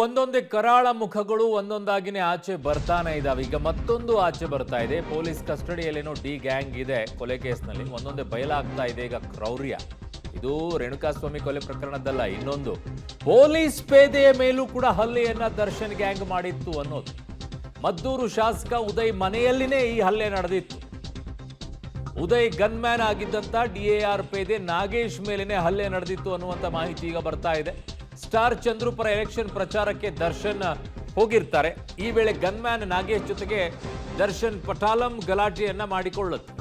ಒಂದೊಂದೇ ಕರಾಳ ಮುಖಗಳು ಒಂದೊಂದಾಗಿನೇ ಆಚೆ ಬರ್ತಾನೆ ಇದಾವೆ. ಈಗ ಮತ್ತೊಂದು ಆಚೆ ಬರ್ತಾ ಇದೆ. ಪೊಲೀಸ್ ಕಸ್ಟಡಿಯಲ್ಲೇನೋ ಡಿ ಗ್ಯಾಂಗ್ ಇದೆ ಕೊಲೆ ಕೇಸ್ನಲ್ಲಿ. ಒಂದೊಂದೇ ಬಯಲಾಗ್ತಾ ಇದೆ ಈಗ ಕ್ರೌರ್ಯ. ಇದು ರೇಣುಕಾಸ್ವಾಮಿ ಕೊಲೆ ಪ್ರಕರಣದಲ್ಲ, ಇನ್ನೊಂದು ಪೊಲೀಸ್ ಪೇದೆಯ ಮೇಲೂ ಕೂಡ ಹಲ್ಲೆಯನ್ನ ದರ್ಶನ್ ಗ್ಯಾಂಗ್ ಮಾಡಿತ್ತು ಅನ್ನೋದು. ಮದ್ದೂರು ಶಾಸಕ ಉದಯ್ ಮನೆಯಲ್ಲಿನೇ ಈ ಹಲ್ಲೆ ನಡೆದಿತ್ತು. ಉದಯ್ ಗನ್ಮ್ಯಾನ್ ಆಗಿದ್ದಂತ DAR ಪೇದೆ ನಾಗೇಶ್ ಮೇಲೇನೆ ಹಲ್ಲೆ ನಡೆದಿತ್ತು ಅನ್ನುವಂತ ಮಾಹಿತಿ ಈಗ ಬರ್ತಾ ಇದೆ. ಸ್ಟಾರ್ ಚಂದ್ರು ಪರ ಎಲೆಕ್ಷನ್ ಪ್ರಚಾರಕ್ಕೆ ದರ್ಶನ್ ಹೋಗಿರ್ತಾರೆ. ಈ ವೇಳೆ ಗನ್ಮ್ಯಾನ್ ನಾಗೇಶ್ ಜೊತೆಗೆ ದರ್ಶನ್ ಪಟಾಲಂ ಗಲಾಟೆಯನ್ನ ಮಾಡಿಕೊಳ್ಳುತ್ತೆ.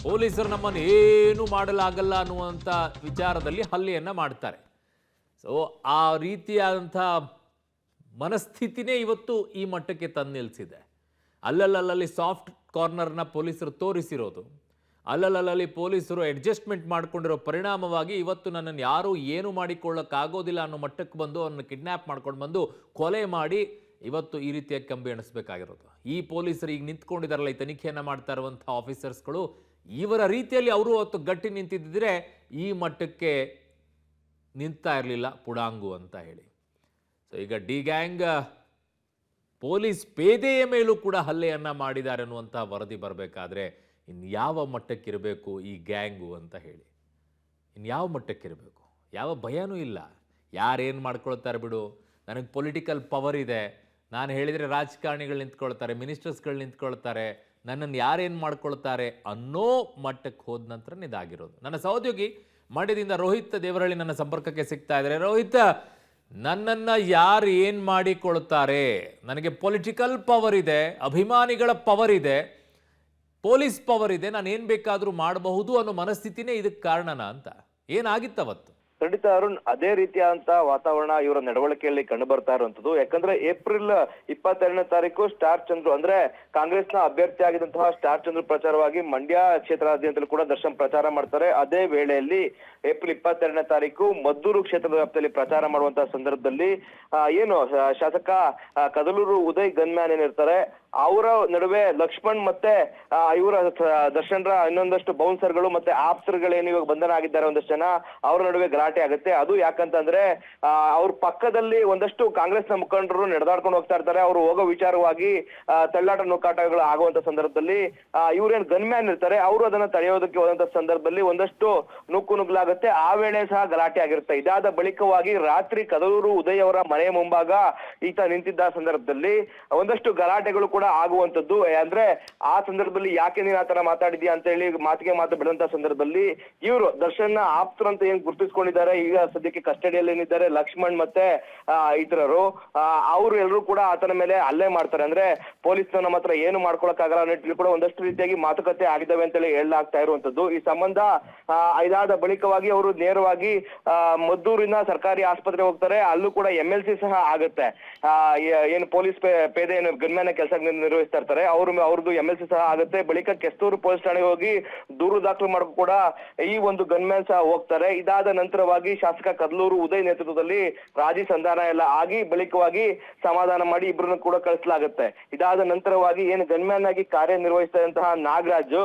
ಪೊಲೀಸರು ನಮ್ಮನ್ನು ಏನು ಮಾಡಲಾಗಲ್ಲ ಅನ್ನುವಂಥ ವಿಚಾರದಲ್ಲಿ ಹಲ್ಲೆಯನ್ನ ಮಾಡ್ತಾರೆ. ಸೊ ಆ ರೀತಿಯಾದಂಥ ಮನಸ್ಥಿತಿನೇ ಇವತ್ತು ಈ ಮಟ್ಟಕ್ಕೆ ತಂದು ನಿಲ್ಲಿಸಿದೆ. ಅಲ್ಲಲ್ಲಿ ಸಾಫ್ಟ್ ಕಾರ್ನರ್ನ ಪೊಲೀಸರು ತೋರಿಸಿರೋದು, ಅಲ್ಲಲ್ಲಿ ಪೊಲೀಸರು ಅಡ್ಜಸ್ಟ್ಮೆಂಟ್ ಮಾಡ್ಕೊಂಡಿರೋ ಪರಿಣಾಮವಾಗಿ ಇವತ್ತು ನನ್ನನ್ನು ಯಾರೂ ಏನು ಮಾಡಿಕೊಳ್ಳೋಕ್ಕಾಗೋದಿಲ್ಲ ಅನ್ನೋ ಮಟ್ಟಕ್ಕೆ ಬಂದು ಅವನ್ನ ಕಿಡ್ನ್ಯಾಪ್ ಮಾಡ್ಕೊಂಡು ಬಂದು ಕೊಲೆ ಮಾಡಿ ಇವತ್ತು ಈ ರೀತಿಯಾಗಿ ಕಂಬಿ ಎಣಿಸ್ಬೇಕಾಗಿರೋದು. ಈ ಪೊಲೀಸರು ಈಗ ನಿಂತ್ಕೊಂಡಿದ್ದಾರಲ್ಲ, ಈ ತನಿಖೆಯನ್ನು ಮಾಡ್ತಾ ಇರುವಂಥ ಆಫೀಸರ್ಸ್ಗಳು, ಇವರ ರೀತಿಯಲ್ಲಿ ಅವರು ಅವತ್ತು ಗಟ್ಟಿ ನಿಂತಿದ್ದರೆ ಈ ಮಟ್ಟಕ್ಕೆ ನಿಂತಾ ಇರಲಿಲ್ಲ ಪುಡಾಂಗು ಅಂತ ಹೇಳಿ. ಸೊ ಈಗ ಡಿ ಗ್ಯಾಂಗ್ ಪೊಲೀಸ್ ಪೇದೆಯ ಮೇಲೂ ಕೂಡ ಹಲ್ಲೆಯನ್ನು ಮಾಡಿದ್ದಾರೆ ಅನ್ನುವಂಥ ವರದಿ ಬರಬೇಕಾದ್ರೆ ಇನ್ಯಾವ ಮಟ್ಟಕ್ಕಿರಬೇಕು ಈ ಗ್ಯಾಂಗು ಅಂತ ಹೇಳಿ. ಇನ್ಯಾವ ಮಟ್ಟಕ್ಕಿರಬೇಕು? ಯಾವ ಭಯನೂ ಇಲ್ಲ. ಯಾರೇನು ಮಾಡ್ಕೊಳ್ತಾರೆ ಬಿಡು, ನನಗೆ ಪೊಲಿಟಿಕಲ್ ಪವರ್ ಇದೆ, ನಾನು ಹೇಳಿದರೆ ರಾಜಕಾರಣಿಗಳು ನಿಂತ್ಕೊಳ್ತಾರೆ, ಮಿನಿಸ್ಟರ್ಸ್ಗಳು ನಿಂತ್ಕೊಳ್ತಾರೆ, ನನ್ನನ್ನು ಯಾರೇನು ಮಾಡ್ಕೊಳ್ತಾರೆ ಅನ್ನೋ ಮಟ್ಟಕ್ಕೆ ಹೋದ ನಂತರ ಇದಾಗಿರೋದು. ನನ್ನ ಸಹೋದ್ಯೋಗಿ ಮಂಡ್ಯದಿಂದ ರೋಹಿತ್ ದೇವರಹಳ್ಳಿ ನನ್ನ ಸಂಪರ್ಕಕ್ಕೆ ಸಿಗ್ತಾ ಇದ್ದಾರೆ. ರೋಹಿತ್, ನನ್ನನ್ನು ಯಾರು ಏನು ಮಾಡಿಕೊಳ್ತಾರೆ, ನನಗೆ ಪೊಲಿಟಿಕಲ್ ಪವರ್ ಇದೆ, ಅಭಿಮಾನಿಗಳ ಪವರ್ ಇದೆ, ಪೊಲೀಸ್ ಪವರ್ ಇದೆ, ನಾನು ಏನು ಬೇಕಾದರೂ ಮಾಡಬಹುದು ಅನ್ನೋ ಮನಸ್ಥಿತಿನೇ ಇದಕ್ಕೆ ಕಾರಣನಾ ಅಂತ ಏನಾಗಿತ್ತವತ್ತು? ಖಂಡಿತ ಅರುಣ್, ಅದೇ ರೀತಿಯಾದಂತ ವಾತಾವರಣ ಇವರ ನಡವಳಿಕೆಯಲ್ಲಿ ಕಂಡು ಬರ್ತಾ ಇರುವಂತದ್ದು. ಯಾಕಂದ್ರೆ ಏಪ್ರಿಲ್ 22ನೇ ತಾರೀಕು ಸ್ಟಾರ್ ಚಂದ್ರು ಅಂದ್ರೆ ಕಾಂಗ್ರೆಸ್ನ ಅಭ್ಯರ್ಥಿ ಆಗಿದ್ದಂತಹ ಸ್ಟಾರ್ ಚಂದ್ರು ಪ್ರಚಾರವಾಗಿ ಮಂಡ್ಯ ಕ್ಷೇತ್ರಾದ್ಯಂತಲೂ ಕೂಡ ದರ್ಶನ್ ಪ್ರಚಾರ ಮಾಡ್ತಾರೆ. ಅದೇ ವೇಳೆಯಲ್ಲಿ ಏಪ್ರಿಲ್ 22ನೇ ತಾರೀಕು ಮದ್ದೂರು ಕ್ಷೇತ್ರದ ವ್ಯಾಪ್ತಿಯಲ್ಲಿ ಪ್ರಚಾರ ಮಾಡುವಂತಹ ಸಂದರ್ಭದಲ್ಲಿ ಏನು ಶಾಸಕ ಕದಲೂರು ಉದಯ್ ಗನ್ಮ್ಯಾನ್ ಏನಿರ್ತಾರೆ ಅವರ ನಡುವೆ ಲಕ್ಷ್ಮಣ್ ಮತ್ತೆ ಇವರ ದರ್ಶನ್ರ ಇನ್ನೊಂದಷ್ಟು ಬೌನ್ಸರ್ಗಳು ಮತ್ತೆ ಆಪ್ಸರ್ಗಳೇನು ಇವಾಗ ಬಂಧನ ಆಗಿದ್ದಾರೆ ಒಂದಷ್ಟು ಜನ, ಅವರ ನಡುವೆ ಗಲಾಟೆ ಆಗುತ್ತೆ. ಅದು ಯಾಕಂತಂದ್ರೆ ಅವ್ರ ಪಕ್ಕದಲ್ಲಿ ಒಂದಷ್ಟು ಕಾಂಗ್ರೆಸ್ನ ಮುಖಂಡರು ನಡೆದಾಡ್ಕೊಂಡು ಹೋಗ್ತಾ ಇರ್ತಾರೆ. ಅವರು ಹೋಗೋ ವಿಚಾರವಾಗಿ ತಳ್ಳಾಟ ನುಕ್ಕಾಟಗಳು ಆಗುವಂತ ಸಂದರ್ಭದಲ್ಲಿ ಇವ್ರೇನ್ ಗನ್ಮ್ಯಾನ್ ಇರ್ತಾರೆ, ಅವರು ಅದನ್ನ ತಡೆಯೋದಕ್ಕೆ ಹೋದಂತ ಸಂದರ್ಭದಲ್ಲಿ ಒಂದಷ್ಟು ನುಗ್ಗಲಾಗುತ್ತೆ. ಆ ವೇಳೆ ಸಹ ಗಲಾಟೆ ಆಗಿರುತ್ತೆ. ಇದಾದ ಬಳಿಕವಾಗಿ ರಾತ್ರಿ ಕದಲೂರು ಉದಯ್ ಅವರ ಮನೆಯ ಮುಂಭಾಗ ಈತ ನಿಂತಿದ್ದ ಸಂದರ್ಭದಲ್ಲಿ ಒಂದಷ್ಟು ಗಲಾಟೆಗಳು ಕೂಡ ಆಗುವಂತದ್ದು. ಅಂದ್ರೆ ಆ ಸಂದರ್ಭದಲ್ಲಿ ಯಾಕೆ ನೀನ್ ಆತರ ಮಾತಾಡಿದ್ಯಾ ಅಂತ ಹೇಳಿ ಮಾತಿಗೆ ಮಾತು ಬಿಡುವಂತ ಸಂದರ್ಭದಲ್ಲಿ ಇವರು ದರ್ಶನ್ ಆಪ್ತರು ಅಂತ ಏನ್ ಗುರುತಿಸ್ಕೊಂಡಿದ್ದಾರೆ, ಈಗ ಸದ್ಯಕ್ಕೆ ಕಸ್ಟಡಿಯಲ್ಲಿ ಏನಿದ್ದಾರೆ ಲಕ್ಷ್ಮಣ್ ಮತ್ತೆ ಇತರರು, ಅವರು ಎಲ್ಲರೂ ಕೂಡ ಆತನ ಮೇಲೆ ಹಲ್ಲೆ ಮಾಡ್ತಾರೆ. ಅಂದ್ರೆ ಪೊಲೀಸ್ ನಮ್ಮ ಹತ್ರ ಏನು ಮಾಡ್ಕೊಳಕ್ಕಾಗಲ್ಲ ಅನ್ನೋ ಕೂಡ ಒಂದಷ್ಟು ರೀತಿಯಾಗಿ ಮಾತುಕತೆ ಆಗಿದ್ದಾವೆ ಅಂತೇಳಿ ಹೇಳಲಾಗ್ತಾ ಇರುವಂತದ್ದು. ಈ ಸಂಬಂಧ ಇದಾದ ಬಳಿಕವಾಗಿ ಅವರು ನೇರವಾಗಿ ಮದ್ದೂರಿನ ಸರ್ಕಾರಿ ಆಸ್ಪತ್ರೆ ಹೋಗ್ತಾರೆ. ಅಲ್ಲೂ ಕೂಡ MLC ಸಹ ಆಗುತ್ತೆ. ಏನು ಪೊಲೀಸ್ ಪೇದೆ ಏನು ಗನ್ಮ್ಯಾನ್ ಕೆಲಸ ನಿರ್ವಹಿಸ್ತಾ ಇರ್ತಾರೆ ಅವ್ರದ್ದು MLC ಸಹ ಆಗುತ್ತೆ. ಬಳಿಕ ಕೆಸ್ತೂರು ಪೊಲೀಸ್ ಠಾಣೆಗೆ ಹೋಗಿ ದೂರು ದಾಖಲು ಮಾಡಕ್ಕೂ ಕೂಡ ಈ ಒಂದು ಗನ್ಮ್ಯಾನ್ ಸಹ ಹೋಗ್ತಾರೆ. ಇದಾದ ನಂತರವಾಗಿ ಶಾಸಕ ಕದಲೂರು ಉದಯ್ ನೇತೃತ್ವದಲ್ಲಿ ರಾಜಿ ಸಂಧಾನ ಎಲ್ಲ ಆಗಿ ಬಳಿಕವಾಗಿ ಸಮಾಧಾನ ಮಾಡಿ ಇಬ್ಬರನ್ನು ಕೂಡ ಕಳಿಸಲಾಗುತ್ತೆ. ಇದಾದ ನಂತರವಾಗಿ ಏನು ಗನ್ಮ್ಯಾನ್ ಆಗಿ ಕಾರ್ಯನಿರ್ವಹಿಸ್ತಾ ಇದ್ದಂತಹ ನಾಗರಾಜ್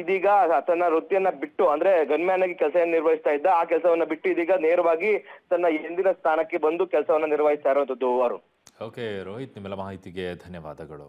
ಇದೀಗ ತನ್ನ ವೃತ್ತಿಯನ್ನ ಬಿಟ್ಟು, ಅಂದ್ರೆ ಗನ್ಮ್ಯಾನ್ ಆಗಿ ಕೆಲಸ ನಿರ್ವಹಿಸ್ತಾ ಇದ್ದ ಆ ಕೆಲಸವನ್ನ ಬಿಟ್ಟು ಇದೀಗ ನೇರವಾಗಿ ತನ್ನ ಎಂದಿನ ಸ್ಥಾನಕ್ಕೆ ಬಂದು ಕೆಲಸವನ್ನ ನಿರ್ವಹಿಸ್ತಾ ಇರುವಂತದ್ದು. ಅವರು ಓಕೆ ರೋಹಿತ್, ನಿಮ್ಮೆಲ್ಲ ಮಾಹಿತಿಗೆ ಧನ್ಯವಾದಗಳು.